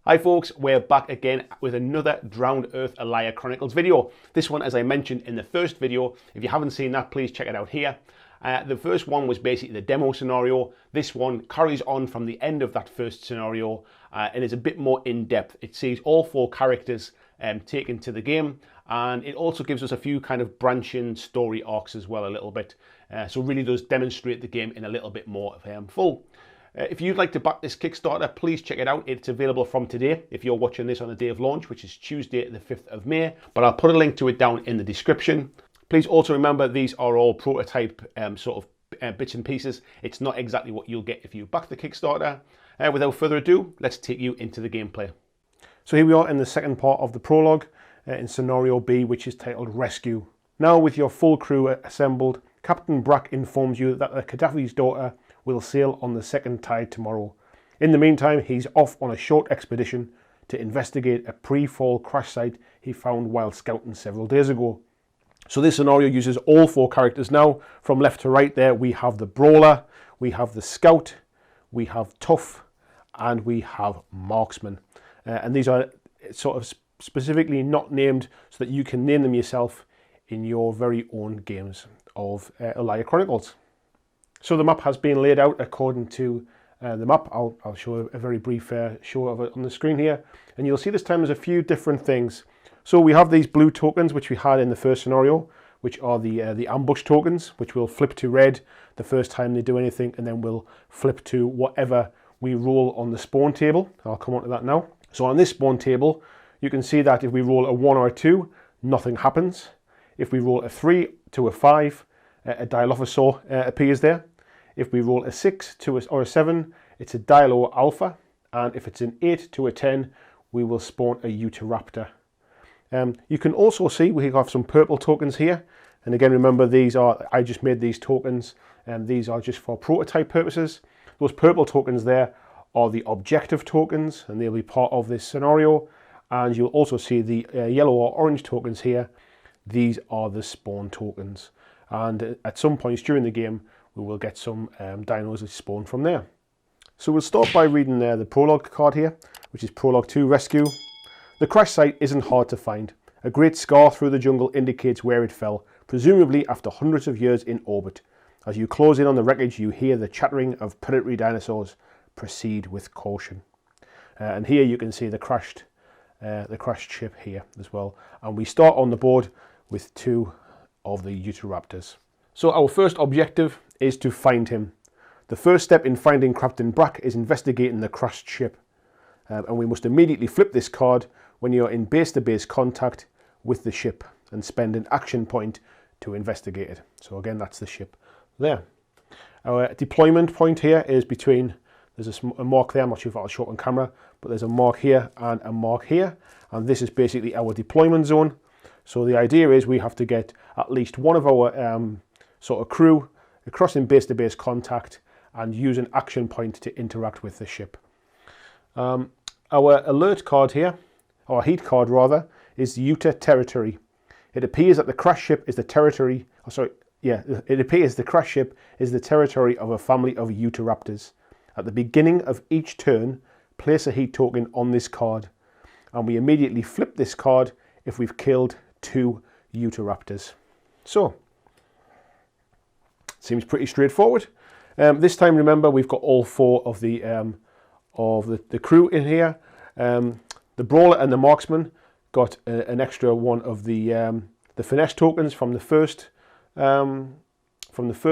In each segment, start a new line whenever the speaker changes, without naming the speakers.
Hi folks, we're back again with another Drowned Earth Ulaya Chronicles video. This one, as I mentioned in the first video, if you haven't seen that, please check it out here. The first one was basically the demo scenario. This one carries on from the end of that first scenario and is a bit more in-depth. It sees all four characters taken to the game, and it also gives us a few kind of branching story arcs as well a little bit. So it really does demonstrate the game in a little bit more full. If you'd like to back this Kickstarter, please check it out. It's available from today if you're watching this on the day of launch, which is Tuesday the 5th of May. But I'll put a link to it down in the description. Please also remember these are all prototype bits and pieces. It's not exactly what you'll get if you back the Kickstarter. Without further ado, let's take you into the gameplay. So here we are in the second part of the prologue in Scenario B, which is titled Rescue. Now with your full crew assembled, Captain Brack informs you that the Gaddafi's daughter will sail on the second tide tomorrow. In the meantime, he's off on a short expedition to investigate a pre-fall crash site he found while scouting several days ago. So this scenario uses all four characters now. From left to right there, we have the Brawler, we have the Scout, we have Tough, and we have Marksman. And these are sort of specifically not named so that you can name them yourself in your very own games of Ulaya Chronicles. So the map has been laid out according to the map. I'll show a very brief show of it on the screen here. And you'll see this time there's a few different things. So we have these blue tokens, which we had in the first scenario, which are the ambush tokens, which will flip to red the first time they do anything, and then we'll flip to whatever we roll on the spawn table. I'll come on to that now. So on this spawn table, you can see that if we roll a 1 or a 2, nothing happens. If we roll a 3 to a 5, a Dilophosaur appears there. If we roll a 6 to or a 7, it's a Dilo Alpha, and if it's an 8 to a 10, we will spawn a Utahraptor. You can also see we have some purple tokens here, and again remember these are, I just made these tokens, and these are just for prototype purposes. Those purple tokens there are the objective tokens, and they'll be part of this scenario, and you'll also see the yellow or orange tokens here. These are the spawn tokens, and at some points during the game we will get some dinos that spawn from there. So we'll start by reading the prologue card here, which is Prologue To Rescue. The crash site isn't hard to find. A great scar through the jungle indicates where it fell, presumably after hundreds of years in orbit. As you close in on the wreckage, you hear the chattering of predatory dinosaurs. Proceed with caution. And here you can see the crashed ship here as well. And we start on the board with 2 of the Utahraptors. So our first objective is to find him. The first step in finding Captain Brack is investigating the crashed ship. And we must immediately flip this card when you're in base-to-base contact with the ship and spend an action point to investigate it. So again, that's the ship there. Our deployment point here is between, there's a mark there, I'm not sure if I'll show it on camera, but there's a mark here and a mark here. And this is basically our deployment zone. So the idea is we have to get at least one of our sort of crew across in base-to-base contact and use an action point to interact with the ship. Our alert card here, or heat card rather, is Uta Territory. It appears that the crash ship is the territory, it appears the crash ship is the territory of a family of Utahraptors. At the beginning of each turn, place a heat token on this card, and we immediately flip this card if we've killed 2 Utahraptors. So, seems pretty straightforward. This time, remember, we've got all 4 of the crew in here. The Brawler and the Marksman got an extra one of the finesse tokens from the first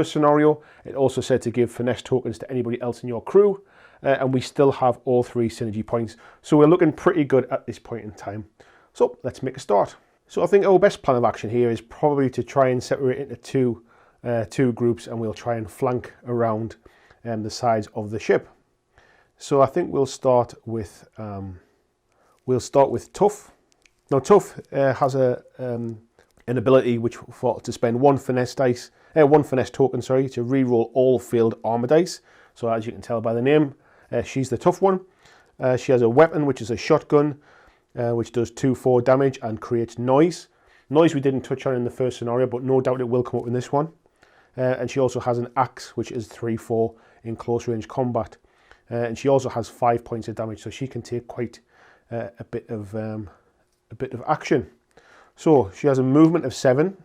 scenario. It also said to give finesse tokens to anybody else in your crew, and we still have all 3 synergy points. So we're looking pretty good at this point in time. So let's make a start. So I think our best plan of action here is probably to try and separate into two groups, and we'll try and flank around the sides of the ship. So I think we'll start with Tough. Now Tough has an ability which to spend one finesse token, to re-roll all failed armor dice. So as you can tell by the name, she's the tough one. She has a weapon which is a shotgun, which does 2/4 damage and creates noise. Noise we didn't touch on in the first scenario, but no doubt it will come up in this one. And she also has an axe, which is 3/4 in close range combat. And she also has 5 points of damage, so she can take quite a bit of action. So she has a movement of 7.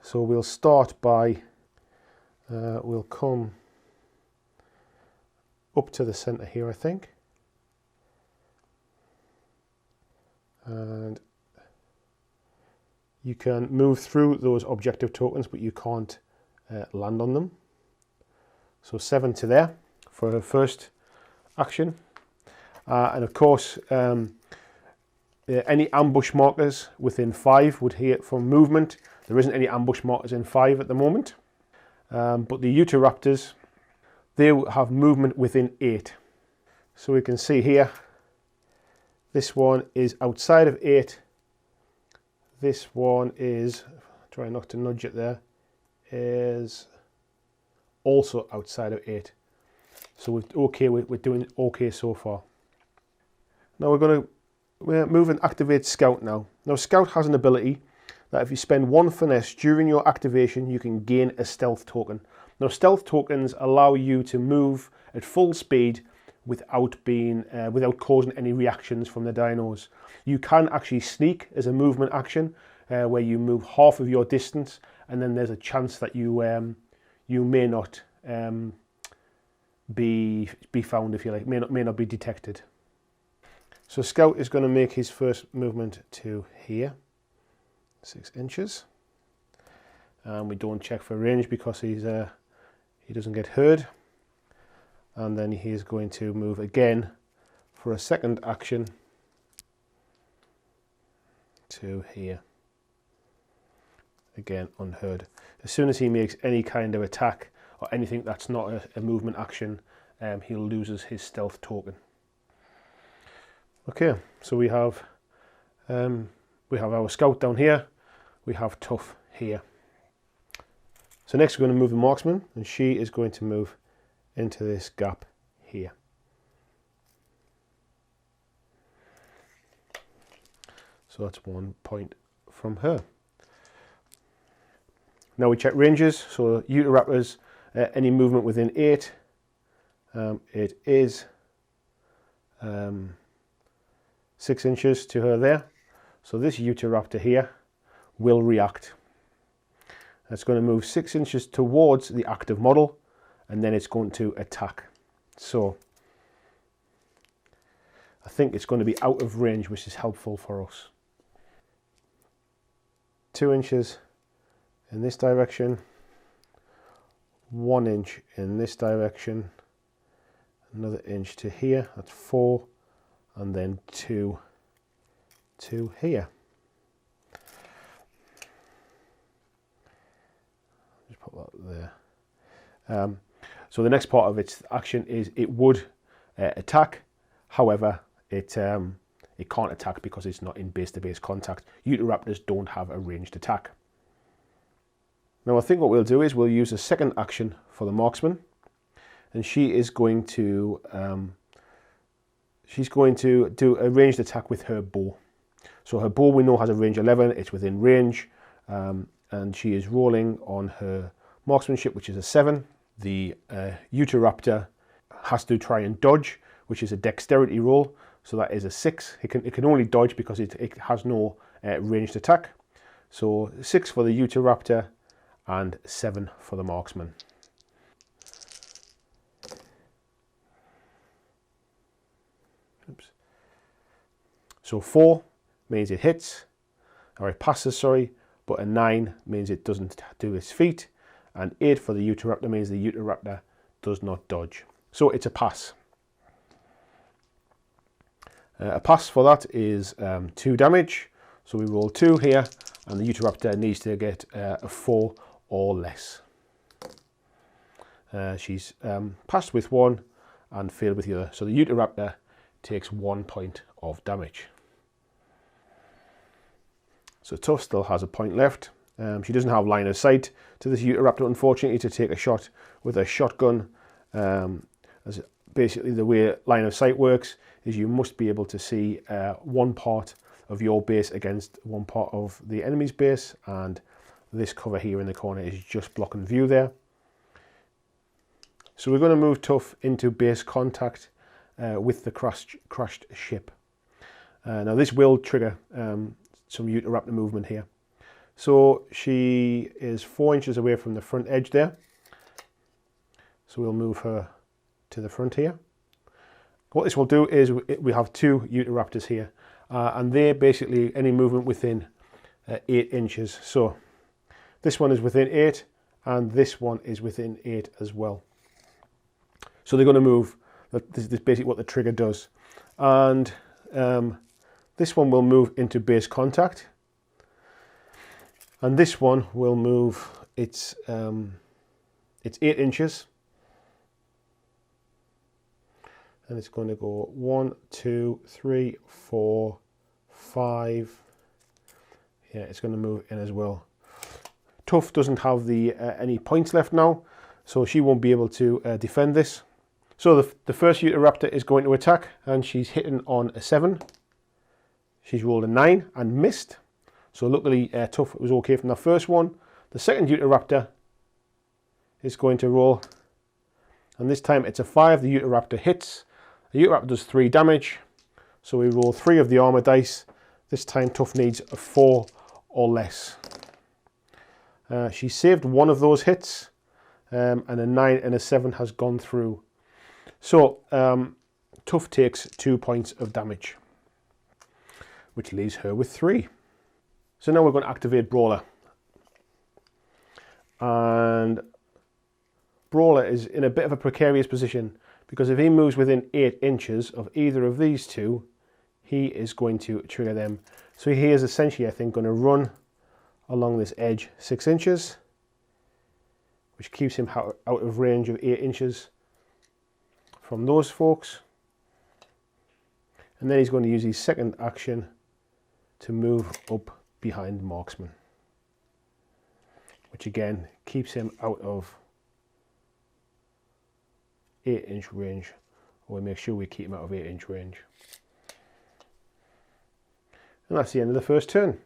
So we'll start by we'll come up to the center here, I think, and you can move through those objective tokens, but you can't land on them. So 7 to there for her first action. And of course, any ambush markers within 5 would hit from movement. There isn't any ambush markers in 5 at the moment. But the Utahraptors, they have movement within 8. So we can see here, this one is outside of 8. This one is, try not to nudge it there, is also outside of 8. So we're doing okay so far. Now we're move and activate Scout now. Now Scout has an ability that if you spend 1 finesse during your activation, you can gain a stealth token. Now stealth tokens allow you to move at full speed without causing any reactions from the dinos. You can actually sneak as a movement action, where you move half of your distance, and then there's a chance that you may not be found, if you like, may not be detected. So Scout is going to make his first movement to here, 6 inches, and we don't check for range because he doesn't get heard. And then he is going to move again for a second action to here, again unheard. As soon as he makes any kind of attack or anything that's not a movement action, he loses his stealth token. Okay, so we have our Scout down here, we have Tough here. So next we're going to move the Marksman, and she is going to move into this gap here. So that's 1 point from her. Now we check ranges. So Utahraptors, any movement within 8, it is 6 inches to her there. So this Utahraptor here will react. It's going to move 6 inches towards the active model, and then it's going to attack. So I think it's going to be out of range, which is helpful for us. 2 inches in this direction, 1 inch in this direction, another inch to here, that's 4, and then 2 to here. Just put that there. So the next part of its action is it would attack. However, it can't attack because it's not in base-to-base contact. Utahraptors don't have a ranged attack. Now I think what we'll do is we'll use a second action for the Marksman, and she is going to do a ranged attack with her bow. So her bow, we know, has a range 11. It's within range, and she is rolling on her marksmanship, which is a 7. The Utahraptor has to try and dodge, which is a dexterity roll. So that is a 6. It can only dodge because it has no ranged attack. So 6 for the Utahraptor and 7 for the Marksman. Oops. So 4 means it hits, or it passes, sorry, but a 9 means it doesn't do its feat, and 8 for the Utahraptor means the Utahraptor does not dodge. So it's a pass. A pass for that is 2 damage. So we roll 2 here, and the Utahraptor needs to get a 4 or less. She's passed with 1 and failed with the other. So the Utahraptor takes 1 point of damage. So Tough still has a point left. She doesn't have line of sight to this Utahraptor, unfortunately, to take a shot with a shotgun. As basically the way line of sight works is you must be able to see one part of your base against one part of the enemy's base, and this cover here in the corner is just blocking view there. So we're going to move Tough into base contact with the crashed ship. Now this will trigger some Utahraptor movement here. So she is 4 inches away from the front edge there. So we'll move her to the front here. What this will do is we have 2 Utahraptors here, and they're basically any movement within 8 inches. So this one is within 8, and this one is within 8 as well. So they're going to move. This is basically what the trigger does. And this one will move into base contact. And this one will move, it's 8 inches. And it's going to go 1, 2, 3, 4, 5. Yeah, it's going to move in as well. Tough doesn't have any points left now, so she won't be able to defend this. So the first Utahraptor is going to attack, and she's hitting on a 7. She's rolled a 9 and missed. So luckily Tough was okay from the first one. The second Utahraptor is going to roll, and this time it's a 5. The Utahraptor hits. The Utahraptor does 3 damage. So we roll 3 of the armor dice. This time Tough needs a 4 or less. She saved 1 of those hits, and a 9 and a 7 has gone through. So Tough takes 2 points of damage, which leaves her with 3. So now we're going to activate Brawler. And Brawler is in a bit of a precarious position, because if he moves within 8 inches of either of these two, he is going to trigger them. So he is essentially, I think, going to run along this edge 6 inches, which keeps him out of range of 8 inches from those folks. And then he's going to use his second action to move up behind Marksman, which again keeps him out of 8-inch range, or we make sure we keep him out of 8-inch range. And that's the end of the first turn.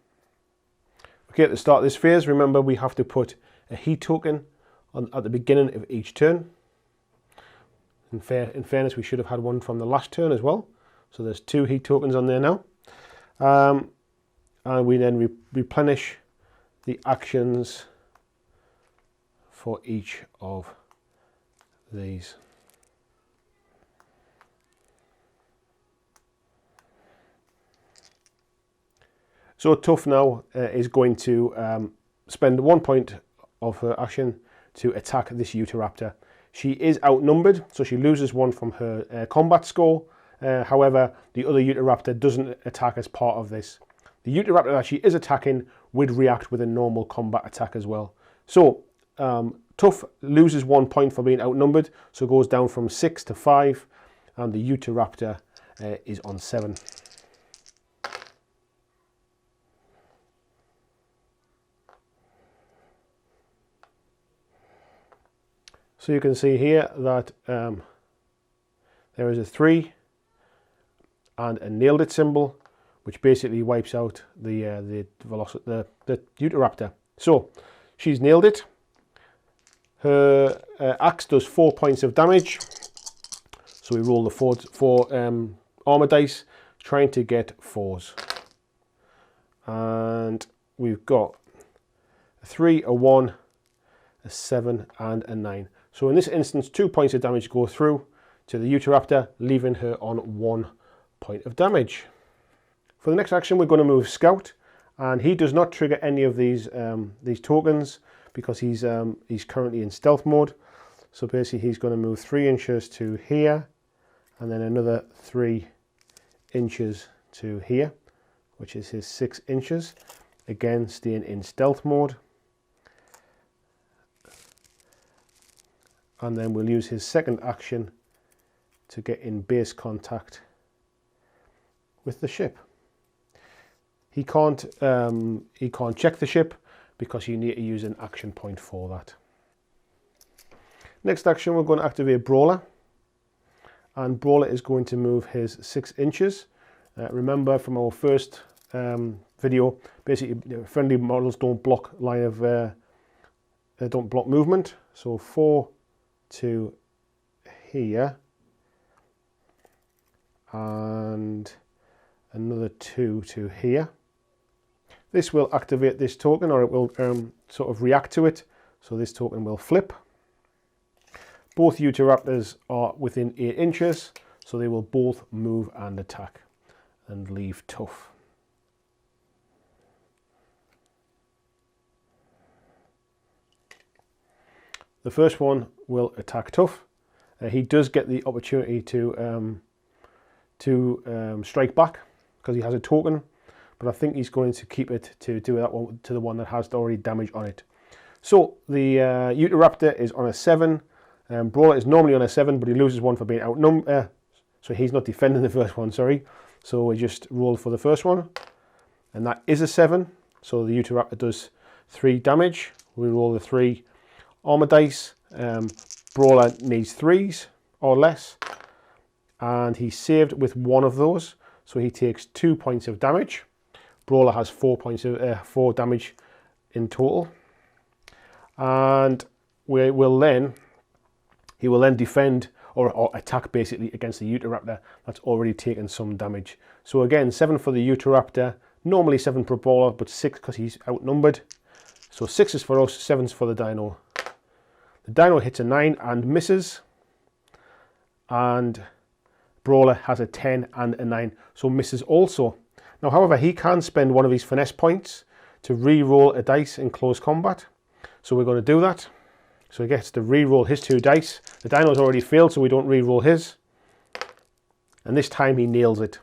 Okay, at the start of this phase, remember we have to put a heat token at the beginning of each turn. In fairness, we should have had one from the last turn as well. So there's 2 heat tokens on there now. And we then replenish the actions for each of these. So Tough now is going to spend 1 point of her action to attack this Utahraptor. She is outnumbered, so she loses 1 from her combat score. However, the other Utahraptor doesn't attack as part of this. The Utahraptor that she is attacking would react with a normal combat attack as well. So Tough loses 1 point for being outnumbered, so goes down from 6 to 5, and the Utahraptor is on 7. So you can see here that there is a 3 and a nailed it symbol, which basically wipes out the Utahraptor. So she's nailed it. Her axe does 4 points of damage. So we roll the 4 armor dice, trying to get 4s. And we've got a 3, a 1, a 7, and a 9. So in this instance, 2 points of damage go through to the Utahraptor, leaving her on 1 point of damage. For the next action, we're going to move Scout, and he does not trigger any of these tokens because he's currently in stealth mode. So basically, he's going to move 3 inches to here, and then another 3 inches to here, which is his 6 inches. Again, staying in stealth mode. And then we'll use his second action to get in base contact with the ship. He can't check the ship because you need to use an action point for that. Next action, we're going to activate Brawler, and Brawler is going to move his 6 inches. Remember from our first video, basically friendly models don't block line of don't block movement. So 4 to here and another 2 to here. This will activate this token, or it will sort of react to it. So this token will flip. Both Utahraptors are within 8 inches, so they will both move and attack and leave tough. The first one will attack tough. He does get the opportunity to strike back because he has a token, but I think he's going to keep it to do that one to the one that has already damage on it. So the Utahraptor is on a 7. Brawler is normally on a 7, but he loses 1 for being outnumbered. So he's not defending the first one, sorry. So we just roll for the first one, and that is a 7. So the Utahraptor does 3 damage. We roll the 3 armor dice. Brawler needs 3s or less, and he saved with 1 of those, so he takes 2 points of damage. Brawler has 4 points of 4 damage in total, and he will then defend or attack basically against the Utahraptor that's already taken some damage. So again, 7 for the Utahraptor, normally 7 for Brawler, but 6 because he's outnumbered. So 6 is for us, 7's for the Dino. The Dino hits a 9 and misses, and Brawler has a 10 and a 9, so misses also. Now, however, he can spend one of his finesse points to re-roll a dice in close combat, so we're going to do that. So he gets to re-roll his 2 dice. The Dino's already failed, so we don't re-roll his, and this time he nails it.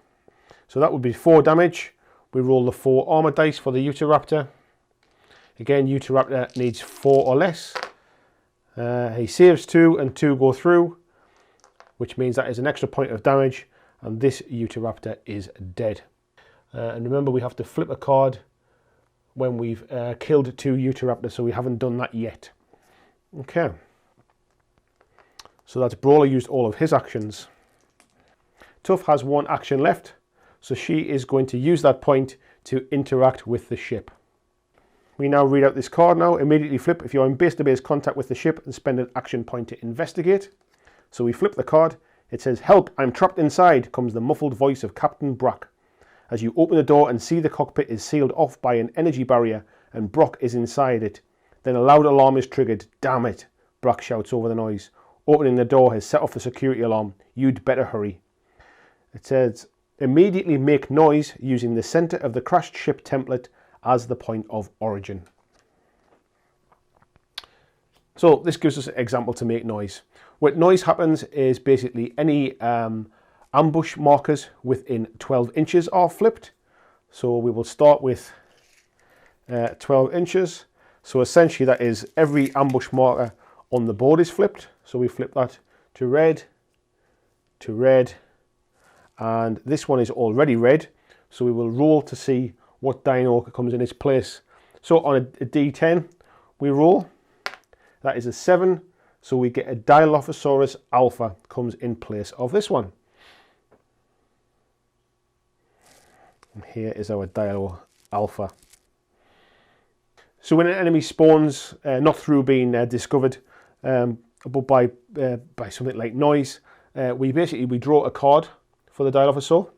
So that would be 4 damage. We roll the 4 armor dice for the Utahraptor. Again, Utahraptor needs 4 or less. He saves 2 and 2 go through, which means that is an extra point of damage, and this Utahraptor is dead. And remember, we have to flip a card when we've killed 2 Utahraptors, so we haven't done that yet. Okay, so that's Brawler used all of his actions. Tough has 1 action left, so she is going to use that point to interact with the ship. We now read out this card now. Immediately flip if you're in base-to-base contact with the ship and spend an action point to investigate. So we flip the card. It says, "Help, I'm trapped inside," comes the muffled voice of Captain Brack. As you open the door and see the cockpit is sealed off by an energy barrier and Brock is inside it. Then a loud alarm is triggered. "Damn it," Brack shouts over the noise. Opening the door has set off the security alarm. "You'd better hurry." It says, "Immediately make noise using the center of the crashed ship template as the point of origin." So this gives us an example to make noise. What noise happens is basically any ambush markers within 12 inches are flipped. So we will start with 12 inches. So essentially that is every ambush marker on the board is flipped. So we flip that to red, and this one is already red. So we will roll to see what dino comes in its place. So on a D10 we roll, that is a 7, so we get a Dilophosaurus Alpha comes in place of this one. And here is our Dilo Alpha. So when an enemy spawns, not through being discovered, but by something like noise, we draw a card for the Dilophosaur,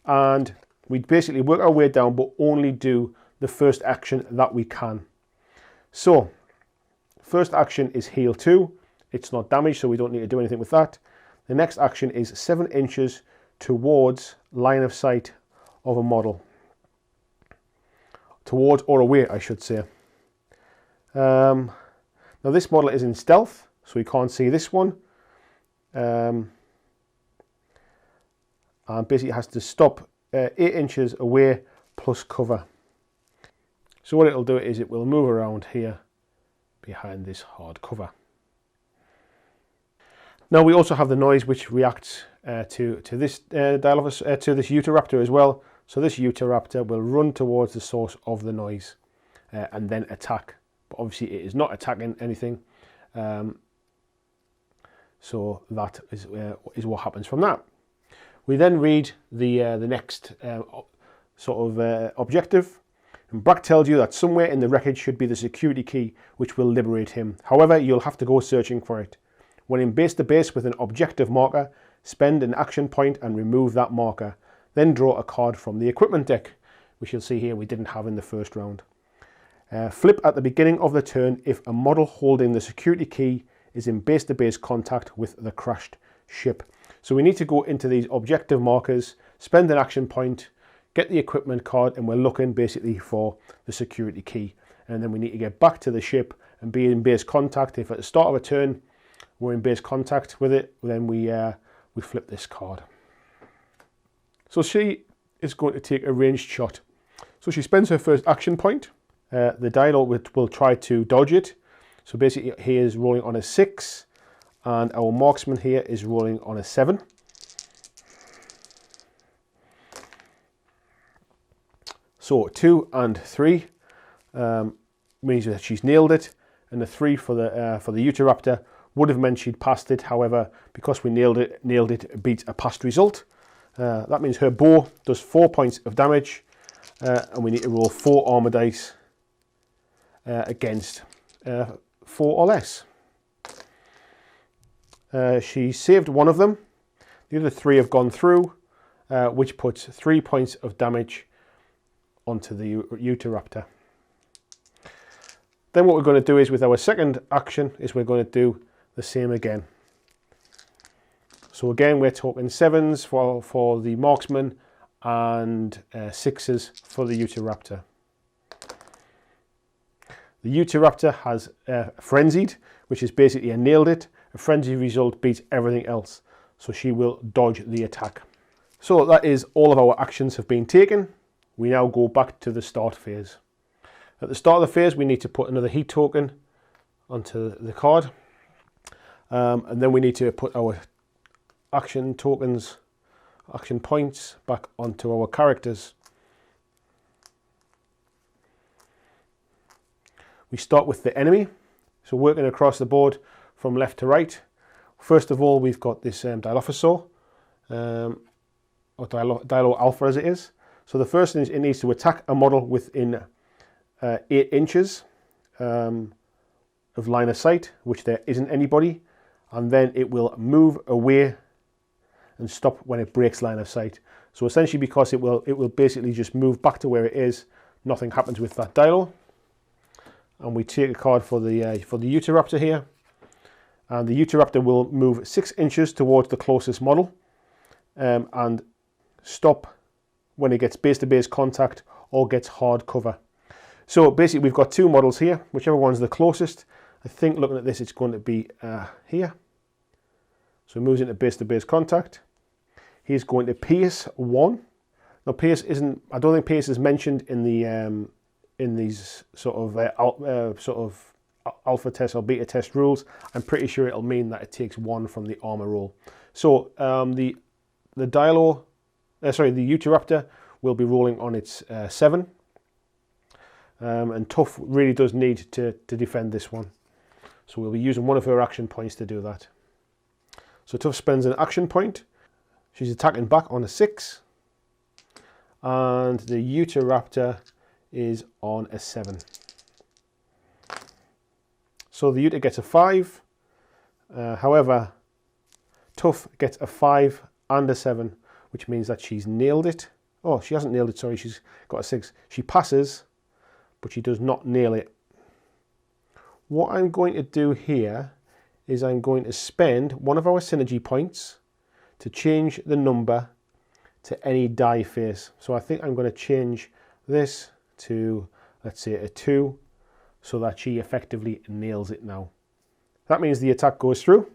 and we basically work our way down, but only do the first action that we can. So, first action is heal 2. It's not damaged, so we don't need to do anything with that. The next action is 7 inches towards line of sight of a model. Towards or away, I should say. Now this model is in stealth, so we can't see this one. And basically it has to stop 8 inches away plus cover. So what it'll do is it will move around here behind this hard cover. Now we also have the noise which reacts to this Utahraptor as well. So this Utahraptor will run towards the source of the noise and then attack. But obviously it is not attacking anything. So that is what happens from that. We then read the next objective. And Brack tells you that somewhere in the wreckage should be the security key which will liberate him. However, you'll have to go searching for it. When in base to base with an objective marker, spend an action point and remove that marker. Then draw a card from the equipment deck, which you'll see here we didn't have in the first round. Flip at the beginning of the turn if a model holding the security key is in base-to-base contact with the crashed ship. So we need to go into these objective markers, spend an action point, get the equipment card, and we're looking basically for the security key. And then we need to get back to the ship and be in base contact. If at the start of a turn we're in base contact with it, then we flip this card. So she is going to take a ranged shot. So she spends her first action point. The dial will try to dodge it. So basically he is rolling on a 6 and our marksman here is rolling on a 7. So 2 and 3 means that she's nailed it, and the 3 for the Utahraptor would have meant she'd passed it. However, because we nailed it beats a past result. That means her bow does 4 points of damage, and we need to roll 4 armor dice against 4 or less. She saved one of them. The other 3 have gone through, which puts 3 points of damage onto the Utahraptor. Then what we're going to do is, with our second action, is we're going to do the same again. So again, we're talking 7s for the marksman and 6s for the Utahraptor. The Utahraptor has frenzied, which is basically a nailed it. A frenzy result beats everything else, so she will dodge the attack. So that is all of our actions have been taken. We now go back to the start phase. At the start of the phase, we need to put another heat token onto the card, and then we need to put our action tokens, action points back onto our characters. We start with the enemy, so working across the board from left to right. First of all, we've got this Dilophosaur, or Dilo Alpha as it is. So the first thing is it needs to attack a model within 8 inches of line of sight, which there isn't anybody, and then it will move away and stop when it breaks line of sight. So essentially, because it will basically just move back to where it is, nothing happens with that Dilo. And we take a card for the Utahraptor here, and the Utahraptor will move 6 inches towards the closest model and stop when it gets base-to-base contact or gets hard cover. So basically we've got 2 models here, whichever one's the closest. I think looking at this, it's going to be here. So he moves into base-to-base contact. He's going to pierce 1. Now pierce isn't, I don't think pierce is mentioned in the in these sort of alpha test or beta test rules. I'm pretty sure it'll mean that it takes 1 from the armor roll. So the Utahraptor will be rolling on its 7, and Tough really does need to defend this one. So we'll be using one of her action points to do that. So Tough spends an action point. She's attacking back on a 6, and the Utahraptor is on a 7. So the Uta gets a 5. However, Tough gets a 5 and a 7, which means that she's nailed it. Oh, she hasn't nailed it, sorry, she's got a 6. She passes, but she does not nail it. What I'm going to do here is I'm going to spend one of our synergy points to change the number to any die face. So I think I'm going to change this to, let's say, a 2, so that she effectively nails it now. That means the attack goes through.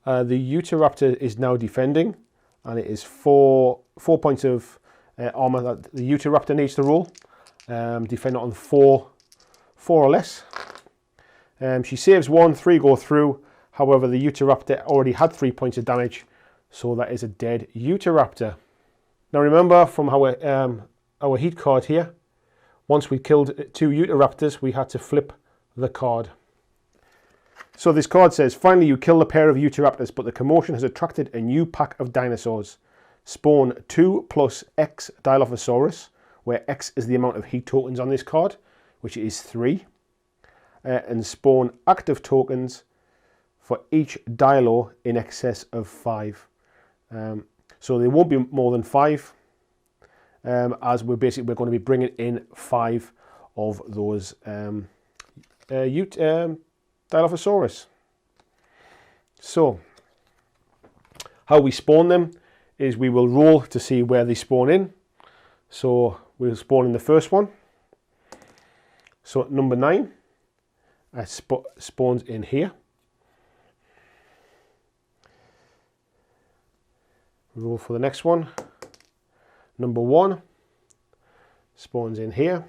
The Utahraptor is now defending, and it is 4 points of armor that the Utahraptor needs to roll. Defend on 4 or less. She saves 1, 3 go through. However, the Utahraptor already had 3 points of damage, so that is a dead Utahraptor. Now remember from our heat card here, once we killed 2 Utahraptors, we had to flip the card. So this card says, finally you kill a pair of Utahraptors, but the commotion has attracted a new pack of dinosaurs. Spawn 2 plus X Dilophosaurus, where X is the amount of heat tokens on this card, which is 3. And spawn active tokens for each Dilo in excess of 5. So there won't be more than 5, as we're going to be bringing in 5 of those Dilophosaurus. So how we spawn them is we will roll to see where they spawn in. So we'll spawn in the first one. So number 9 spawns in here. Roll for the next one. Number 1 spawns in here.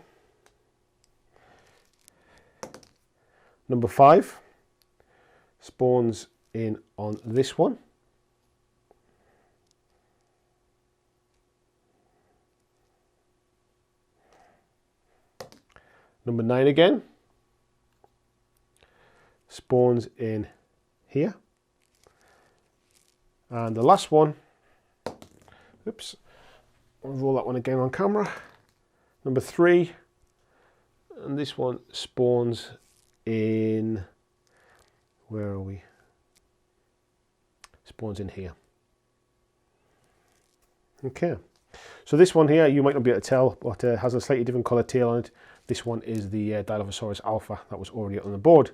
Number 5 spawns in on this one. Number 9 again spawns in here. And the last one, oops, I'll roll that one again on camera. Number 3, and this one spawns in, where are we? Spawns in here. Okay, so this one here, you might not be able to tell, but has a slightly different colour tail on it. This one is the Dilophosaurus alpha that was already on the board.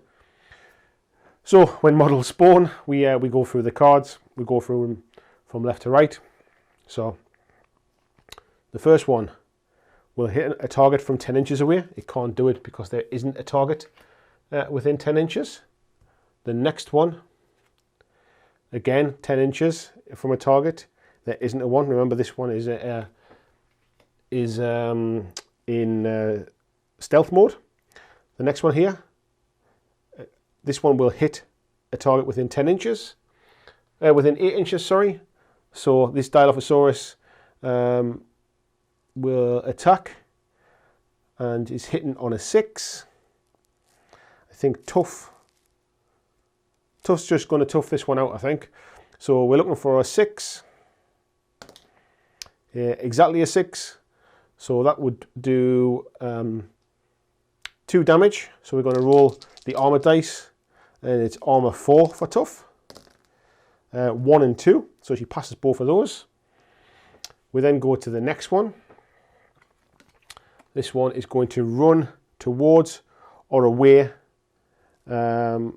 So when models spawn, we go through the cards. We go through them from left to right. So the first one will hit a target from 10 inches away. It can't do it because there isn't a target within 10 inches. The next one, again 10 inches from a target. There isn't a one. Remember, this one is in stealth mode. The next one here, this one will hit a target within 10 inches, within 8 inches, sorry. So this Dilophosaurus will attack and is hitting on a 6. I think Tough's just going to tough this one out, I think. So we're looking for a 6. Exactly a 6. So that would do 2 damage. So we're going to roll the armor dice, and it's armor 4 for Tough. 1 and 2, so she passes both of those. We then go to the next one. This one is going to run towards or away the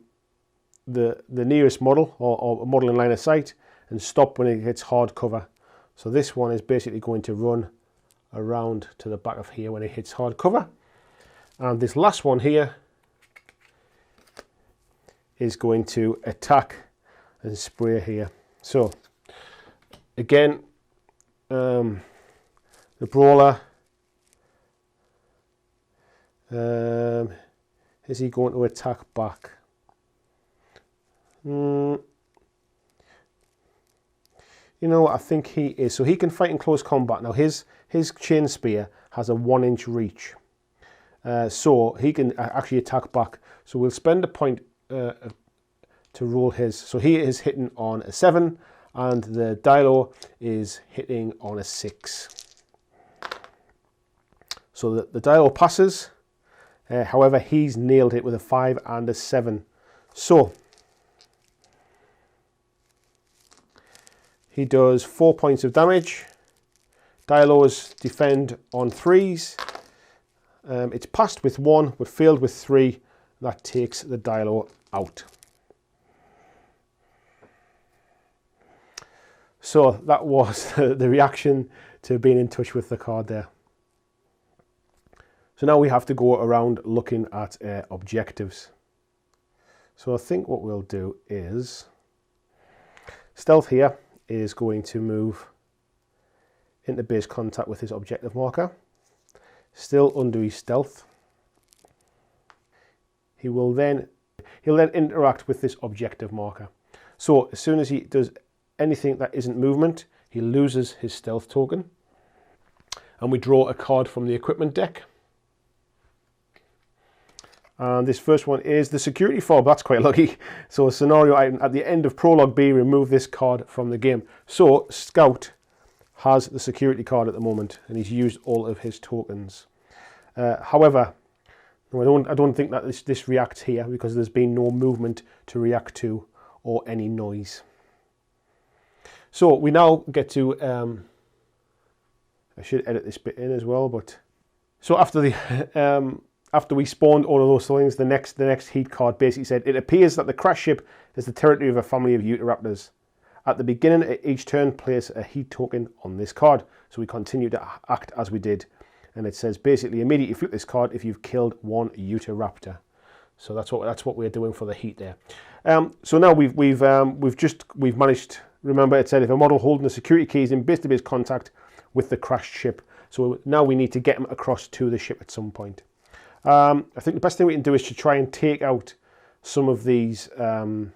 nearest model or a model in line of sight and stop when it hits hard cover. So this one is basically going to run around to the back of here when it hits hard cover. And this last one here is going to attack and spray here. So again, the brawler, is he going to attack back? You know, I think he is. So he can fight in close combat. Now his chain spear has a 1-inch reach, so he can actually attack back. So we'll spend a point to roll his. So he is hitting on a 7, and the Dilo is hitting on a 6. So the Dilo passes. However, he's nailed it with a 5 and a 7. So he does 4 points of damage. Dilos defend on 3s. It's passed with 1, but failed with 3. That takes the Dilo out. So that was the reaction to being in touch with the card there. So now we have to go around looking at objectives. So I think what we'll do is, Stealth here is going to move into base contact with his objective marker. Still under his stealth. He'll then interact with this objective marker. So as soon as he does anything that isn't movement, he loses his stealth token. And we draw a card from the equipment deck. And this first one is the security fob. That's quite lucky. So scenario item at the end of Prologue B, remove this card from the game. So Scout has the security card at the moment, and he's used all of his tokens. However, I don't think that this reacts here because there's been no movement to react to or any noise. So we now get to, I should edit this bit in as well, but so after the after we spawned all of those things, the next heat card basically said, it appears that the crash ship is the territory of a family of Utahraptors. At the beginning of each turn, place a heat token on this card. So we continue to act as we did. And it says basically immediately flip this card if you've killed one Utahraptor. So that's what we're doing for the heat there. So now we've managed. Remember, it said if a model holding the security key is in base-to-base contact with the crashed ship. So now we need to get them across to the ship at some point. I think the best thing we can do is to try and take out some of these raptors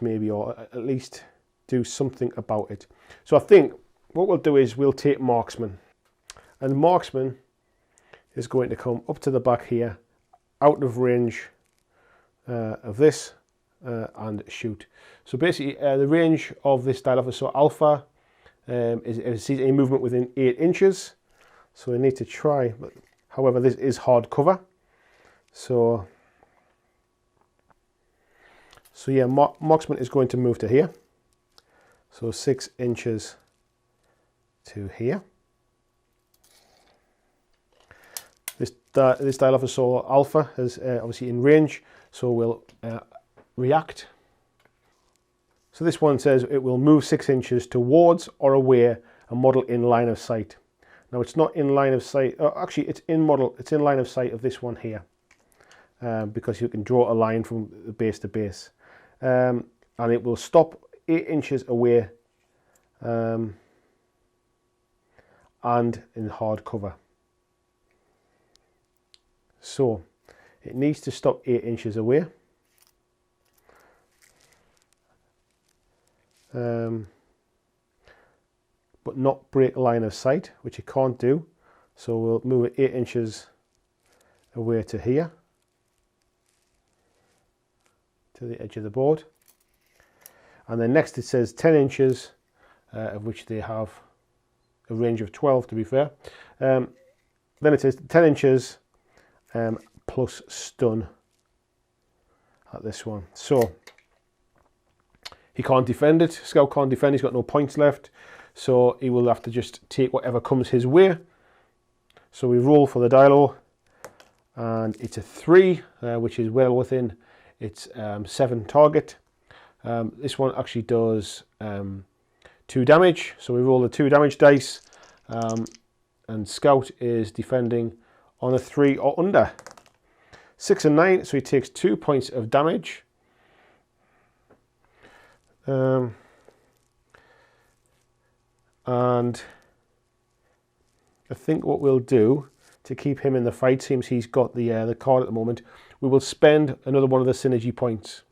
maybe, or at least do something about it. So I think what we'll do is we'll take Marksman. And Marksman is going to come up to the back here, out of range of this, and shoot. So basically the range of this Dilophosaur Alpha is a movement within 8 inches. So we need to try, but however this is hard cover. So yeah, Marksman is going to move to here. So 6 inches to here. This Dilophosaur Alpha is obviously in range, so we'll react. So this one says it will move 6 inches towards or away a model in line of sight. Now it's not in line of sight, actually it's in line of sight of this one here, because you can draw a line from base to base. And it will stop 8 inches away and in hard cover. So it needs to stop 8 inches away. But not break line of sight, which it can't do. So we'll move it 8 inches away to here, to the edge of the board. And then next it says 10 inches, of which they have a range of 12 to be fair. Then it says 10 inches plus stun at this one. So he can't defend it. Scout can't defend. He's got no points left. So he will have to just take whatever comes his way. So we roll for the Dilo. And it's a 3, which is well within its 7 target. This one actually does 2 damage. So we roll the 2 damage dice. And Scout is defending on a 3 or under. 6 and 9, so he takes 2 points of damage. And I think what we'll do to keep him in the fight, seems he's got the card at the moment, we will spend another one of the synergy points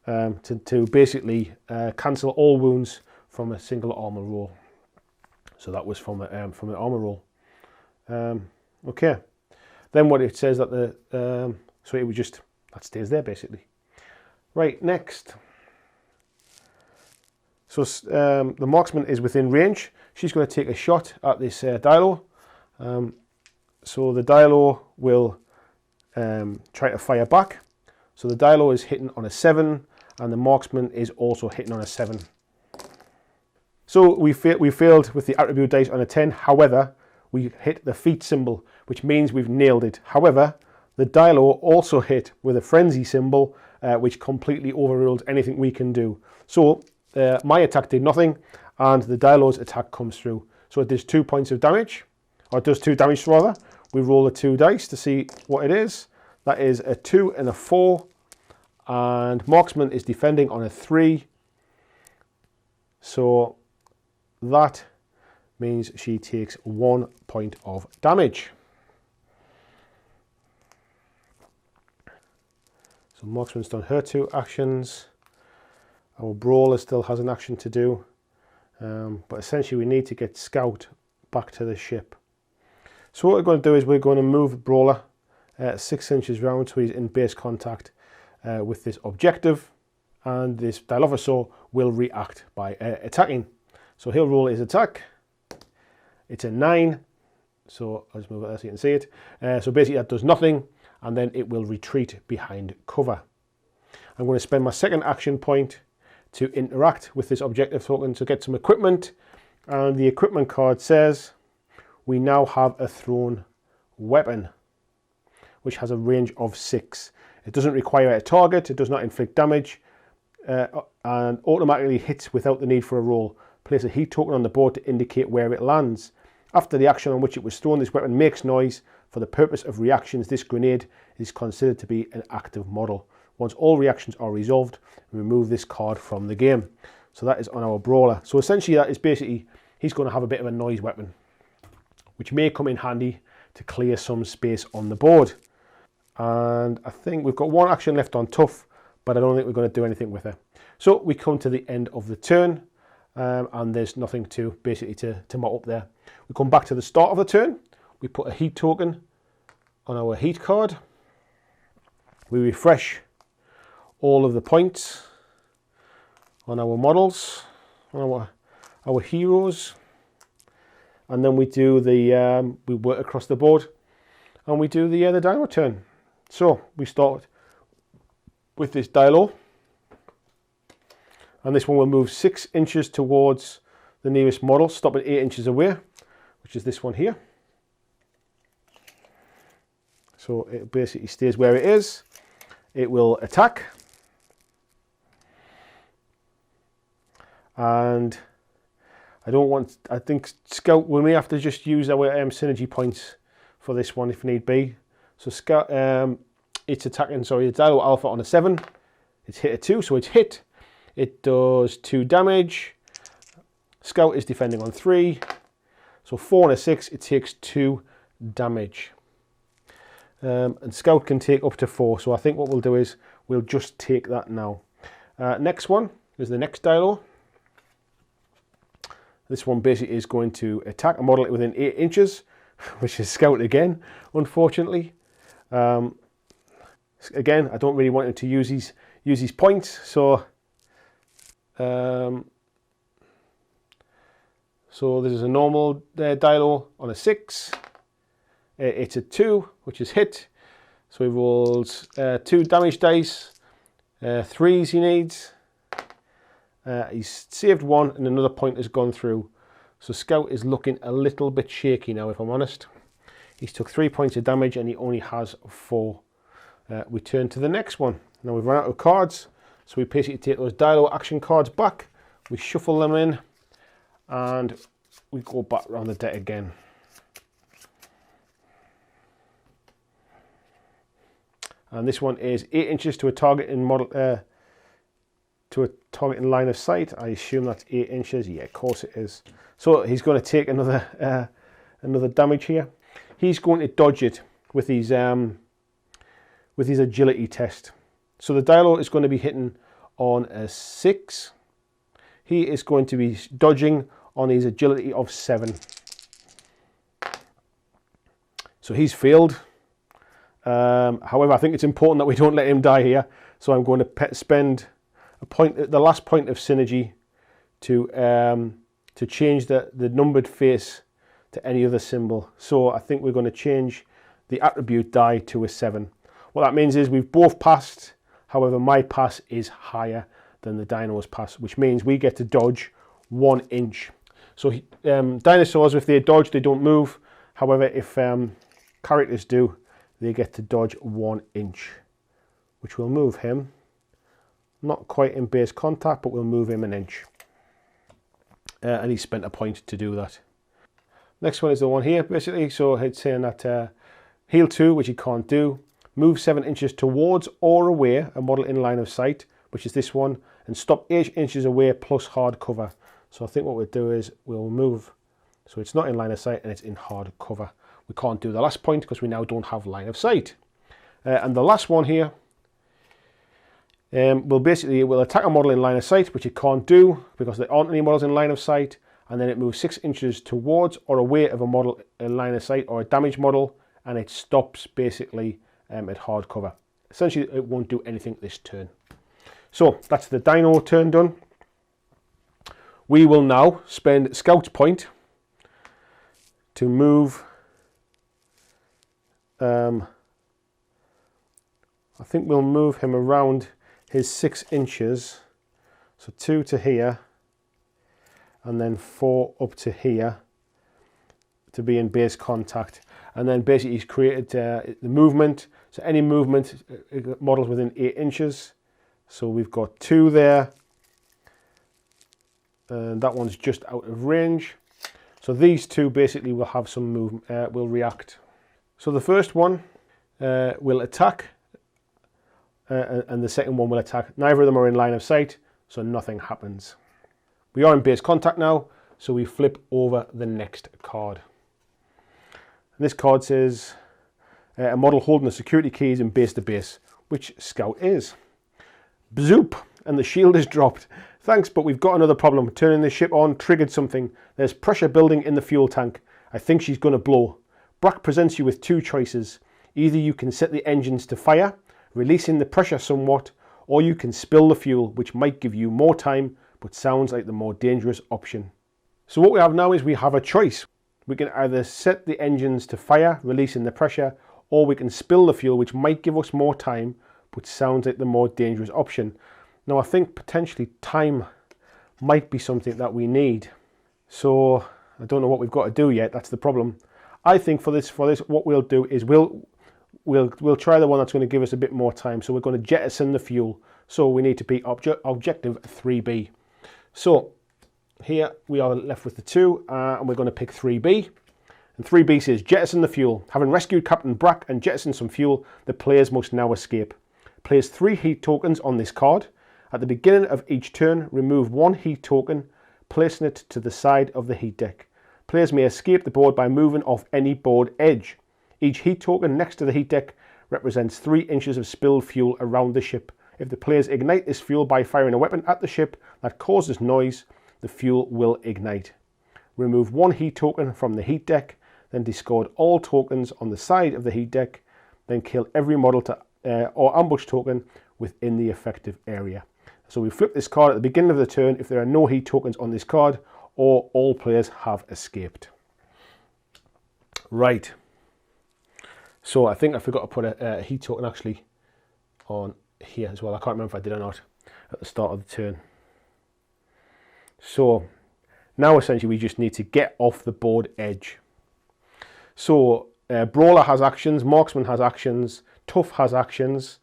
to basically cancel all wounds from a single armor roll. So that was from an armor roll. Okay. Then what it says that so it would just, that stays there basically. Right, next. So the Marksman is within range. She's going to take a shot at this Dilo. So the Dilo will try to fire back. So the Dilo is hitting on a 7 and the Marksman is also hitting on a 7. So we failed with the attribute dice on a 10. However, we hit the feat symbol, which means we've nailed it. However, the Dilo also hit with a frenzy symbol, which completely overruled anything we can do. So my attack did nothing, and the Dilo's attack comes through. So it does 2 points of damage, or it does 2 damage rather. We roll the 2 dice to see what it is. That is a 2 and a 4, and Marksman is defending on a 3. So that means she takes 1 point of damage. So Marksman's done her 2 actions. Our Brawler still has an action to do. But essentially we need to get Scout back to the ship. So what we're going to do is we're going to move Brawler 6 inches round so he's in base contact with this objective. And this Dilophosaur will react by attacking. So he'll roll his attack. It's a 9, so I'll just move it there so you can see it. So basically that does nothing, and then it will retreat behind cover. I'm going to spend my second action point to interact with this objective token to get some equipment. And the equipment card says we now have a thrown weapon, which has a range of 6. It doesn't require a target, it does not inflict damage, and automatically hits without the need for a roll. Place a heat token on the board to indicate where it lands. After the action on which it was thrown, this weapon makes noise. For the purpose of reactions, this grenade is considered to be an active model. Once all reactions are resolved, remove this card from the game. So that is on our brawler. So essentially that is basically, he's going to have a bit of a noise weapon, which may come in handy to clear some space on the board. And I think we've got one action left on tough, but I don't think we're going to do anything with it. So we come to the end of the turn, and there's nothing to basically to mop up there. We come back to the start of the turn. We put a heat token on our heat card. We refresh all of the points on our models, on our heroes, and then we do the we work across the board, and we do the dino turn. So we start with this dino, and this one will move 6 inches towards the nearest model, stopping 8 inches away, which is this one here. So it basically stays where it is. It will attack, and I think Scout, we may have to just use our synergy points for this one if need be. So Scout, it's attacking, sorry, it's Dino Alpha on a 7. It's hit a 2, so it's hit. It does 2 damage. Scout is defending on 3. So 4 and a 6, it takes 2 damage. And Scout can take up to 4. So I think what we'll do is we'll just take that now. Next one is the next Dino. This one basically is going to attack a model within 8 inches, which is Scout again, unfortunately. Again, I don't really want him to use his points, so this is a normal Dino on a 6. It's a 2, which is hit. So he rolls 2 damage dice, 3s he needs. He's saved 1 and another point has gone through. So Scout is looking a little bit shaky now, if I'm honest. He's took 3 points of damage and he only has 4. We turn to the next one. Now we've run out of cards, so we basically take those Dino action cards back, we shuffle them in, and we go back around the deck again. And this one is 8 inches to a target in model, to a target in line of sight. I assume that's 8 inches. Yeah, of course it is. So he's going to take another another damage here. He's going to dodge it with his agility test. So the Dino is going to be hitting on a 6. He is going to be dodging on his agility of 7. So he's failed. However, I think it's important that we don't let him die here. So I'm going to spend a point, the last point of synergy, to change the numbered face to any other symbol. So I think we're going to change the attribute die to a 7. What that means is we've both passed. However, my pass is higher than the Dino's pass, which means we get to dodge 1 inch. So dinosaurs, if they dodge, they don't move. However, if characters do, they get to dodge 1 inch, which will move him, not quite in base contact, but we'll move him an inch. And he spent a point to do that. Next one is the one here, basically. So it's saying that heal 2, which he can't do. Move 7 inches towards or away a model in line of sight, which is this one, and stop 8 inches away plus hard cover. So I think what we'll do is we'll move so it's not in line of sight and it's in hard cover. We can't do the last point because we now don't have line of sight. And the last one here will attack a model in line of sight, which it can't do because there aren't any models in line of sight, and then it moves 6 inches towards or away of a model in line of sight or a damaged model, and it stops basically at hard cover. Essentially, it won't do anything this turn. So that's the Dino turn done. We will now spend Scout's point to move. I think we'll move him around his 6 inches. So 2 to here, and then 4 up to here to be in base contact. And then basically he's created the movement. So any movement, models within 8 inches. So we've got 2 there, and that one's just out of range. So these 2 basically will have some movement, will react. So the first one will attack, and the second one will attack. Neither of them are in line of sight, so nothing happens. We are in base contact now, so we flip over the next card. And this card says, a model holding the security keys in base to base. Which Scout is? Bzoop! And the shield is dropped. Thanks, but we've got another problem. Turning the ship on triggered something. There's pressure building in the fuel tank. I think she's going to blow. Brack presents you with 2 choices. Either you can set the engines to fire, releasing the pressure somewhat, or you can spill the fuel, which might give you more time, but sounds like the more dangerous option. So what we have now is we have a choice. We can either set the engines to fire, releasing the pressure, or we can spill the fuel, which might give us more time, but sounds like the more dangerous option. Now I think potentially time might be something that we need. So I don't know what we've got to do yet, that's the problem. I think for this what we'll do is we'll try the one that's going to give us a bit more time. So we're going to jettison the fuel. So we need to be objective 3B. So here we are left with the 2, and we're going to pick 3B. And 3B says, jettison the fuel. Having rescued Captain Brack and jettisoned some fuel, the players must now escape. Place 3 heat tokens on this card. At the beginning of each turn, remove 1 heat token, placing it to the side of the heat deck. Players may escape the board by moving off any board edge. Each heat token next to the heat deck represents 3 inches of spilled fuel around the ship. If the players ignite this fuel by firing a weapon at the ship that causes noise, the fuel will ignite. Remove 1 heat token from the heat deck, then discard all tokens on the side of the heat deck, then kill every model or ambush token within the effective area. So we flip this card at the beginning of the turn if there are no heat tokens on this card, or all players have escaped. Right. So I think I forgot to put a heat token actually on here as well. I can't remember if I did or not at the start of the turn. So now essentially we just need to get off the board edge. So Brawler has actions, Marksman has actions, Tough has actions,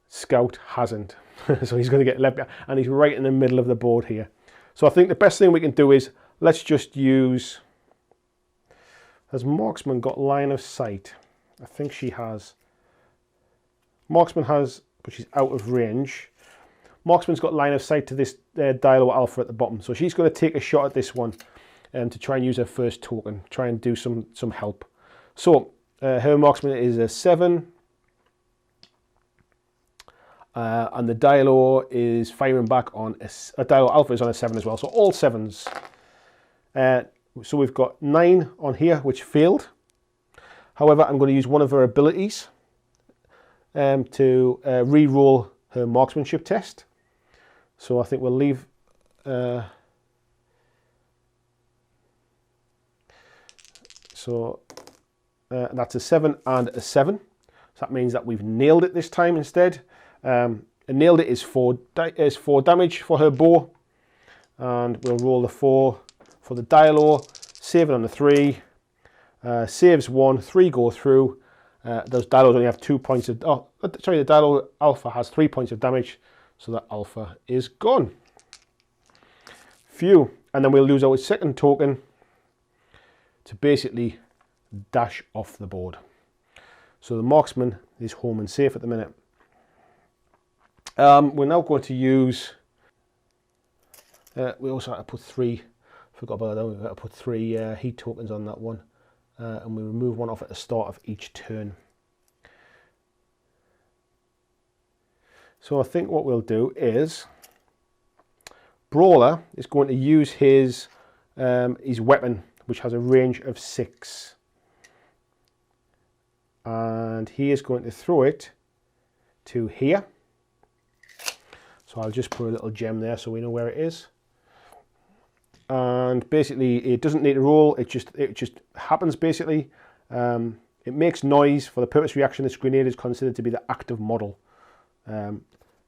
Scout hasn't. So he's going to get left behind, and he's right in the middle of the board here. So I think the best thing we can do is let's just use... Has Marksman got line of sight? I think she has. Marksman has, but she's out of range. Marksman's got line of sight to this Dialo Alpha at the bottom. So she's going to take a shot at this one to try and use her first token. Try and do some help. So her Marksman is a 7. And the Dialo is firing back on a Dialo Alpha is on a 7 as well. So all 7s. So we've got 9 on here, which failed. However, I'm going to use one of her abilities to re-roll her marksmanship test. So I think we'll leave... that's a 7 and a 7. So that means that we've nailed it this time instead. Nailed it is 4 damage for her bow. And we'll roll the 4 for the Dialo, save it on the 3, saves 1, 3 go through. Those Dialos only have 2 points of... Oh, sorry, the Dialo Alpha has 3 points of damage, so that Alpha is gone. Phew. And then we'll lose our second token to basically dash off the board. So the Marksman is home and safe at the minute. We're now going to use... we also have to put 3... Forgot about that. We've got to put 3 heat tokens on that one, and we remove 1 off at the start of each turn. So I think what we'll do is Brawler is going to use his weapon, which has a range of 6, and he is going to throw it to here. So I'll just put a little gem there so we know where it is. And basically it doesn't need to roll, it just happens basically. It makes noise. For the purpose reaction, this grenade is considered to be the active model.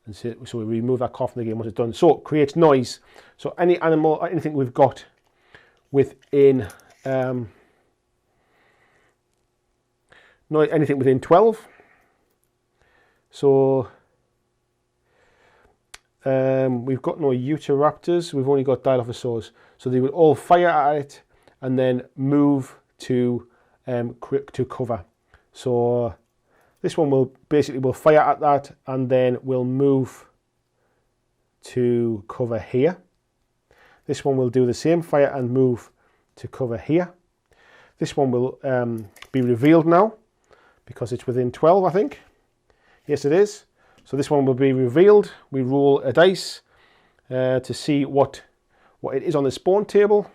And so we remove that card from the game once it's done. So it creates noise. So any animal, anything we've got within anything within 12. So we've got no Utahraptors, we've only got Dilophosaurs. So they will all fire at it and then move to cover. So this one will fire at that and then will move to cover here. This one will do the same, fire and move to cover here. This one will be revealed now because it's within 12, I think. Yes, it is. So this one will be revealed. We roll a dice to see what it is on the spawn table.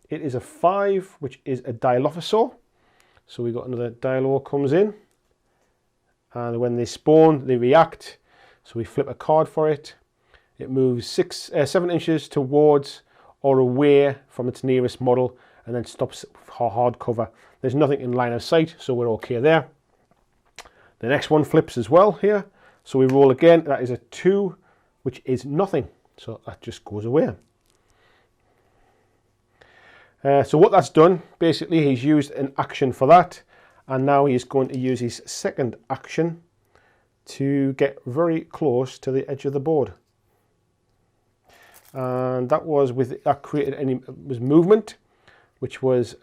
It is a 5, which is a Dilophosaur. So we've got another Dilo comes in. And when they spawn, they react. So we flip a card for it. It moves 7 inches towards or away from its nearest model and then stops for hard cover. There's nothing in line of sight, so we're okay there. The next one flips as well here. So we roll again. That is a 2, which is nothing. So that just goes away. So what that's done, basically he's used an action for that. And now he's going to use his second action to get very close to the edge of the board. And that was was movement, which was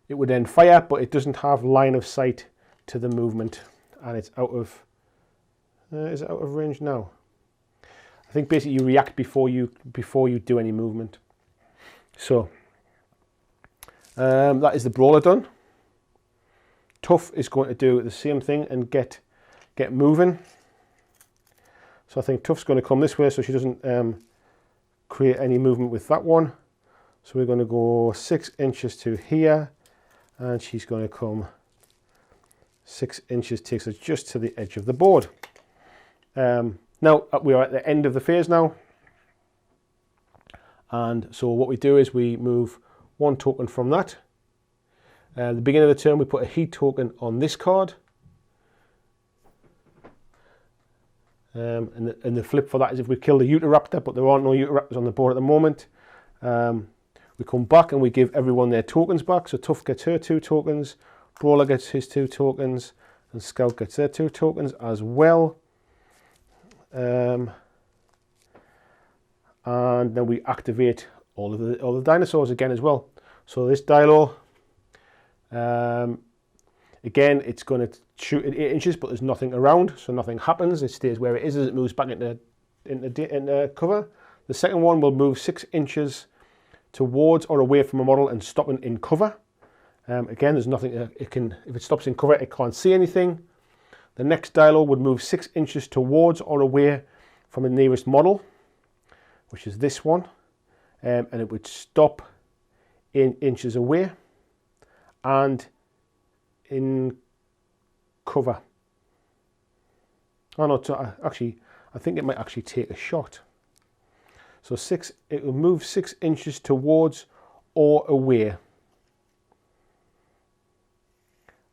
it would then fire, but it doesn't have line of sight to the movement, and it's out of is it out of range now? I think basically you react before you do any movement. So that is the brawler done. Tough is going to do the same thing and get moving. So I think Tough's going to come this way so she doesn't create any movement with that one. So we're going to go 6 inches to here, and she's going to come 6 inches, takes us just to the edge of the board. Now we are at the end of the phase now. And so what we do is we move 1 token from that. At the beginning of the turn, we put a heat token on this card. And the flip for that is if we kill the Utahraptor, but there aren't no Utahraptors on the board at the moment. We come back and we give everyone their tokens back. So Tough gets her 2 tokens, Brawler gets his 2 tokens, and Scout gets their 2 tokens as well. And then we activate all the dinosaurs again as well. So this Dilo, again, it's going to shoot at 8 inches, but there's nothing around, so nothing happens. It stays where it is as it moves back into cover. The second one will move 6 inches towards or away from a model and stopping in cover. Again, there's nothing it can. If it stops in cover, it can't see anything. The next Dilo would move 6 inches towards or away from the nearest model, which is this one, and it would stop in inches away and in cover. Oh no, actually, I think it might actually take a shot. So it will move 6 inches towards or away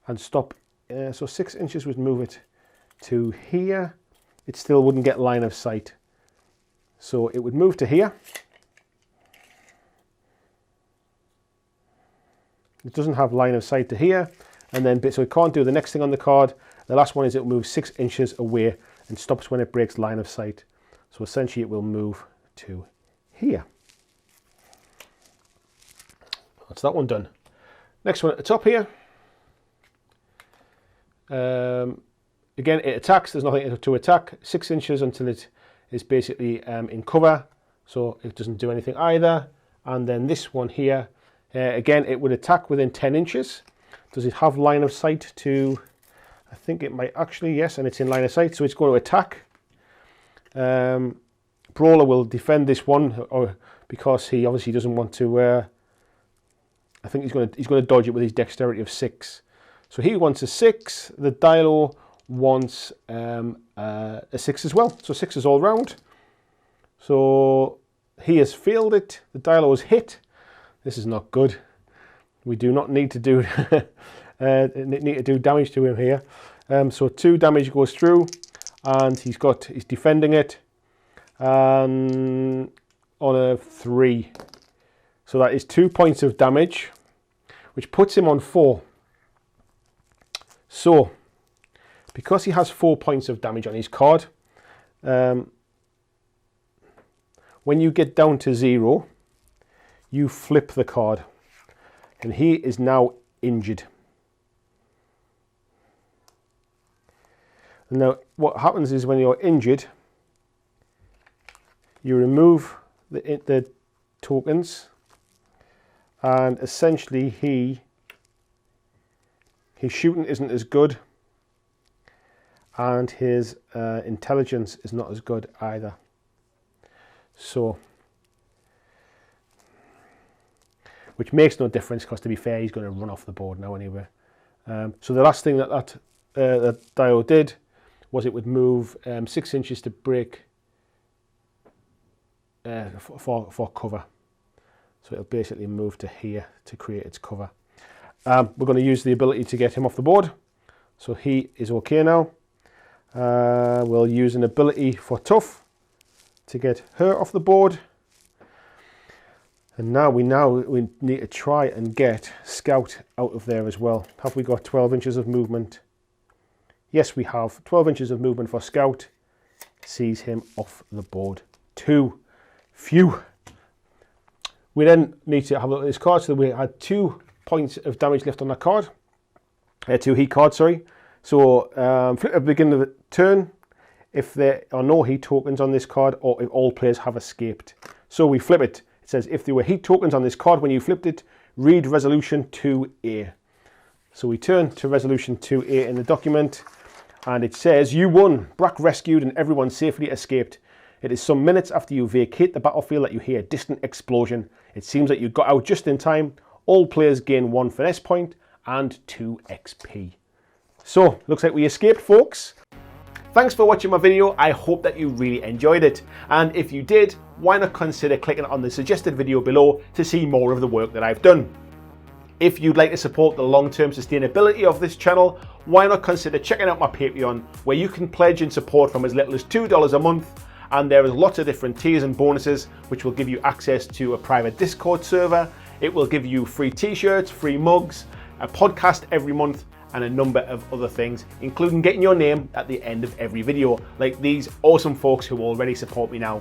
and stop. So 6 inches would move it to here. It still wouldn't get line of sight. So it would move to here. It doesn't have line of sight to here. And then, so it can't do the next thing on the card. The last one is it will move 6 inches away and stops when it breaks line of sight. So essentially it will move to here. That's that one done. Next one at the top here. Again, it attacks. There's nothing to attack. 6 inches until it is basically in cover. So it doesn't do anything either. And then this one here, again, it would attack within 10 inches. Does it have line of sight to, I think it might actually, yes, and it's in line of sight, so it's going to attack. Brawler will defend this one, because he obviously doesn't want to, I think he's going to dodge it with his dexterity of 6. So he wants a 6, the Dilo wants a 6 as well, so 6 is all round. So he has failed it, the Dilo has hit. This is not good. We do not need to do damage to him here. So 2 damage goes through, and he's defending it on a 3. So that is 2 points of damage, which puts him on 4. So, because he has 4 points of damage on his card, when you get down to 0, you flip the card, and he is now injured. Now, what happens is when you're injured, you remove the tokens, and essentially his shooting isn't as good, and his intelligence is not as good either. So, which makes no difference, because to be fair, he's going to run off the board now anyway. So the last thing that Dio did was it would move 6 inches to break for cover. So it'll basically move to here to create its cover. We're going to use the ability to get him off the board. So he is okay now. We'll use an ability for Tough to get her off the board. And now we need to try and get Scout out of there as well. Have we got 12 inches of movement? Yes, we have. 12 inches of movement for Scout. Sees him off the board too. Phew. We then need to have a look at this card. So we had 2 points of damage left on that card. 2 heat cards, sorry. So flip at the beginning of the turn if there are no heat tokens on this card, or if all players have escaped. So we flip it. It says if there were heat tokens on this card when you flipped it, read Resolution 2A. So we turn to Resolution 2A in the document, and it says, you won. Brack rescued and everyone safely escaped. It is some minutes after you vacate the battlefield that you hear a distant explosion. It seems that you got out just in time. All players gain 1 finesse point and 2 XP. So, looks like we escaped, folks. Thanks for watching my video. I hope that you really enjoyed it. And if you did, why not consider clicking on the suggested video below to see more of the work that I've done. If you'd like to support the long-term sustainability of this channel, why not consider checking out my Patreon, where you can pledge and support from as little as $2 a month. And there is lots of different tiers and bonuses, which will give you access to a private Discord server. It will give you free t-shirts, free mugs, a podcast every month, and a number of other things, including getting your name at the end of every video, like these awesome folks who already support me now.